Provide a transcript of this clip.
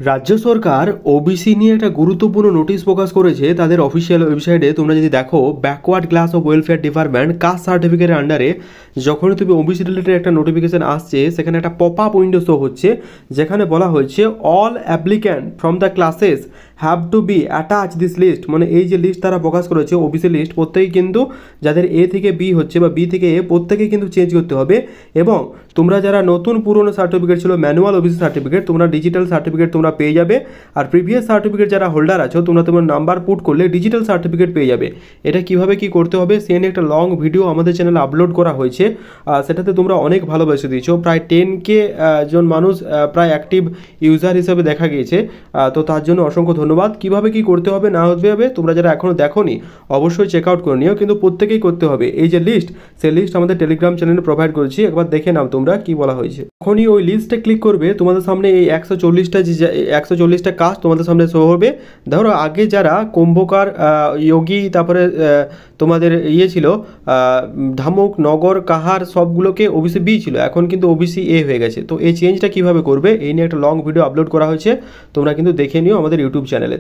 রাজ্য সরকার ওবিসি নিয়ে একটা গুরুত্বপূর্ণ নোটিশ প্রকাশ করেছে তাদের অফিসিয়াল ওয়েবসাইটে। তোমরা যদি দেখো, backward class of welfare department caste সার্টিফিকেটের আন্ডারে যখনই তুমি ওবিসি রিলেটেড একটা নোটিফিকেশন আসছে, সেখানে একটা পপ আপ উইন্ডো শো হচ্ছে, যেখানে বলা হয়েছে all applicant from the classes have to be attach this list. মানে এই যে লিস্ট তারা প্রকাশ করেছে ওবিসি লিস্ট, প্রত্যেকেই কিন্তু যাদের এ থেকে বি হচ্ছে বা বি থেকে এ, প্রত্যেকেই কিন্তু চেঞ্জ করতে হবে। এবং তোমরা যারা নতুন পুরনো সার্টিফিকেট ছিল ম্যানুয়াল ওবিসি সার্টিফিকেট, তোমরা ডিজিটাল সার্টিফিকেট তোমরা পেয়ে যাবে। আর প্রিভিয়াস সার্টিফিকেট যারা হোল্ডার আছো, তোমরা তোমার নাম্বার পুট করলে ডিজিটাল সার্টিফিকেট পেয়ে যাবে। এটা কিভাবে কি করতে হবে সে নিয়ে একটা লং ভিডিও আমাদের চ্যানেলে আপলোড করা হয়েছে। সেটাতে তোমরা অনেক ভালোবেসে দিয়েছো, প্রায় 10K জন মানুষ প্রায় অ্যাক্টিভ ইউজার হিসেবে দেখা গিয়েছে। তো তার জন্য অসংখ্য ধন্যবাদ। কিভাবে কি করতে হবে না হবে, তোমরা যারা এখনও দেখোনি অবশ্যই চেক আউট করে নিও, কিন্তু প্রত্যেকেই করতে হবে। এই যে লিস্ট, সেই লিস্ট আমাদের টেলিগ্রাম চ্যানেলে প্রোভাইড করেছি, একবার দেখে নাও তোমরা কি বলা হয়েছে। যখনই ওই লিস্টে ক্লিক করবে, তোমাদের সামনে এই 140টা কাস্ট তোমাদের সামনে শো হবে। ধরো আগে যারা কুম্ভকার, যোগী, তারপরে তোমাদের ছিল ধামুক, নগর, কাহার, সবগুলোকে ওবিসি বি ছিল, এখন কিন্তু ওবিসি এ হয়ে গেছে। তো এই চেঞ্জটা কিভাবে করবে এই নিয়ে একটা লং ভিডিও আপলোড করা হয়েছে, তোমরা কিন্তু দেখে নিও আমাদের ইউটিউব চ্যানেলে।